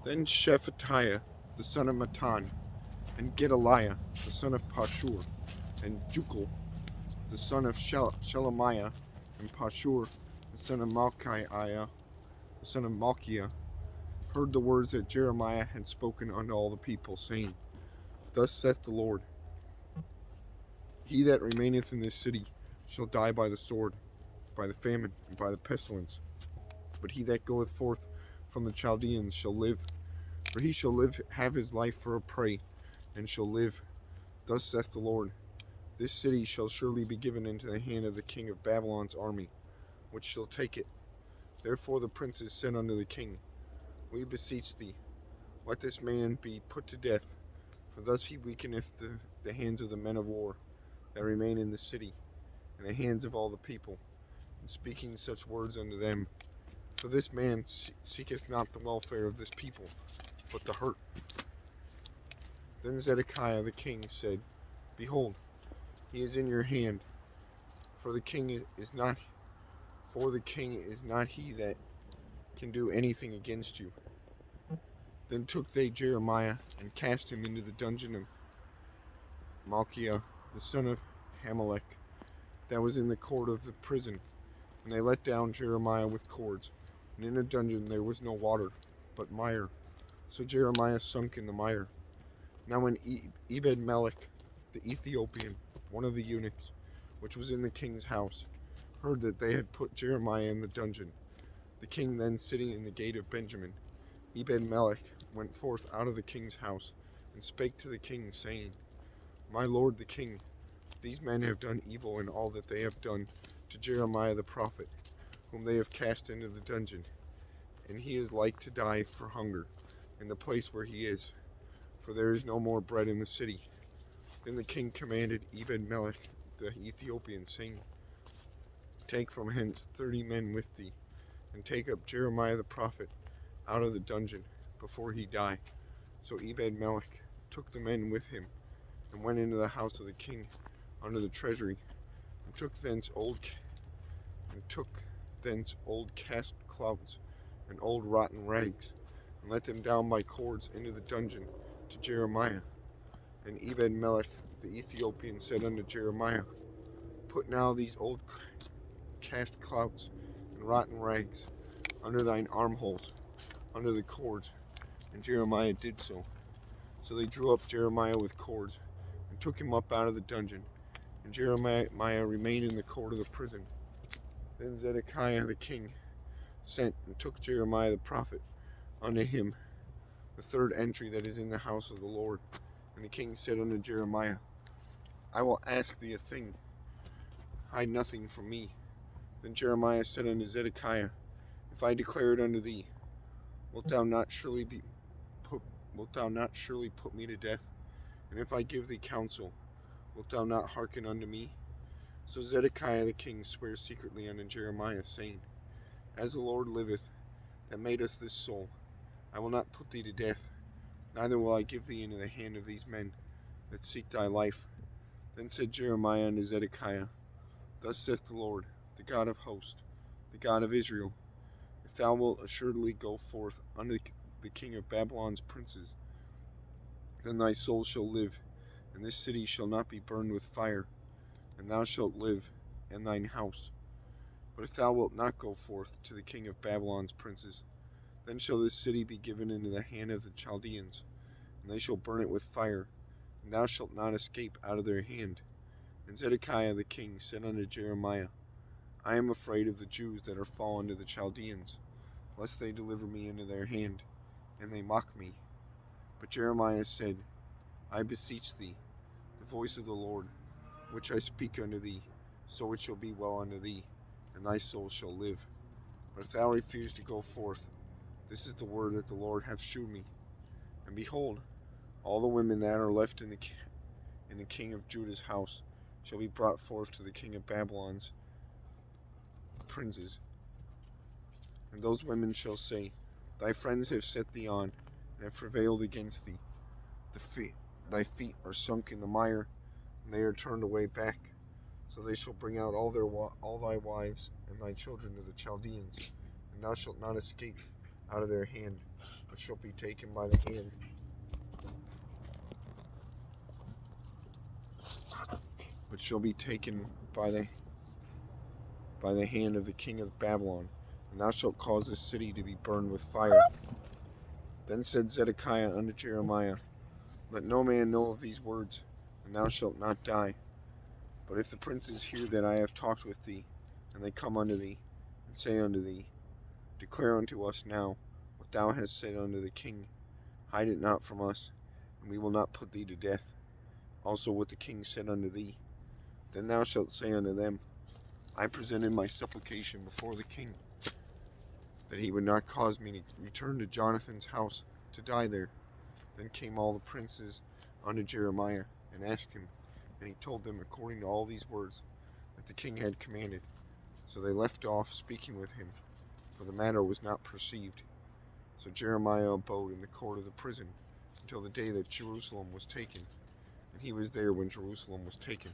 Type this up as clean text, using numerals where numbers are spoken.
Then Shephatiah the son of Matan, and Gedaliah the son of Pashur, and Jukal the son of Shelemiah, and Pashur the son of Malchiah, the son of Malchiah, heard the words that Jeremiah had spoken unto all the people, saying, Thus saith the Lord, He that remaineth in this city shall die by the sword, by the famine, and by the pestilence. But he that goeth forth from the Chaldeans shall live, for he shall live, have his life for a prey, and shall live. Thus saith the Lord, This city shall surely be given into the hand of the king of Babylon's army, which shall take it. Therefore the princes said unto the king, We beseech thee, let this man be put to death, for thus he weakeneth the hands of the men of war that remain in the city, and the hands of all the people, and speaking such words unto them. For this man seeketh not the welfare of this people, but the hurt. Then Zedekiah the king said, Behold, he is in your hand, for the king is not he that can do anything against you. Then took they Jeremiah and cast him into the dungeon of Malchiah the son of Hamelech, that was in the court of the prison. And they let down Jeremiah with cords, and in the dungeon there was no water, but mire. So Jeremiah sunk in the mire. Now when Ebed-melech the Ethiopian, one of the eunuchs, which was in the king's house, heard that they had put Jeremiah in the dungeon, the king then sitting in the gate of Benjamin, Ebed-melech went forth out of the king's house, and spake to the king, saying, My lord the king, these men have done evil in all that they have done to Jeremiah the prophet, whom they have cast into the dungeon, and he is like to die for hunger in the place where he is, for there is no more bread in the city. Then the king commanded Ebed-melech the Ethiopian, saying, Take from hence 30 men with thee, and take up Jeremiah the prophet out of the dungeon before he die. So Ebed-melech took the men with him, and went into the house of the king under the treasury, and took thence old cast clouts and old rotten rags, and let them down by cords into the dungeon to Jeremiah. And Ebed-melech the Ethiopian said unto Jeremiah, Put now these old cast clouts and rotten rags under thine armholes, under the cords. And Jeremiah did so. So they drew up Jeremiah with cords, and took him up out of the dungeon. And Jeremiah remained in the court of the prison. Then Zedekiah the king sent and took Jeremiah the prophet unto him the third entry that is in the house of the Lord. And the king said unto Jeremiah, I will ask thee a thing, hide nothing from me. Then Jeremiah said unto Zedekiah, If I declare it unto thee, wilt thou not surely put me to death? And if I give thee counsel, wilt thou not hearken unto me? So Zedekiah the king sware secretly unto Jeremiah, saying, As the Lord liveth, that made us this soul, I will not put thee to death, neither will I give thee into the hand of these men that seek thy life. Then said Jeremiah unto Zedekiah, Thus saith the Lord, the God of hosts, the God of Israel, If thou wilt assuredly go forth unto the king of Babylon's princes, then thy soul shall live, and this city shall not be burned with fire, and thou shalt live, and thine house. But if thou wilt not go forth to the king of Babylon's princes, then shall this city be given into the hand of the Chaldeans, and they shall burn it with fire, and thou shalt not escape out of their hand. And Zedekiah the king said unto Jeremiah, I am afraid of the Jews that are fallen to the Chaldeans, lest they deliver me into their hand, and they mock me. But Jeremiah said, I beseech thee, the voice of the Lord, which I speak unto thee, so it shall be well unto thee, and thy soul shall live. But if thou refuse to go forth, this is the word that the Lord hath shewed me. And behold, all the women that are left in the king of Judah's house shall be brought forth to the king of Babylon's princes. And those women shall say, Thy friends have set thee on, and have prevailed against thee. Thy feet are sunk in the mire, and they are turned away back. So they shall bring out all thy wives and thy children to the Chaldeans, and thou shalt not escape out of their hand. but shall be taken by the hand. But shall be taken by the hand of the king of Babylon, and thou shalt cause this city to be burned with fire. Then said Zedekiah unto Jeremiah, Let no man know of these words, and thou shalt not die. But if the princes hear that I have talked with thee, and they come unto thee, and say unto thee, Declare unto us now what thou hast said unto the king, hide it not from us, and we will not put thee to death. Also what the king said unto thee. Then thou shalt say unto them, I presented my supplication before the king, that he would not cause me to return to Jonathan's house to die there. Then came all the princes unto Jeremiah, and asked him, and he told them according to all these words that the king had commanded. So they left off speaking with him, for the matter was not perceived. So Jeremiah abode in the court of the prison until the day that Jerusalem was taken, and he was there when Jerusalem was taken.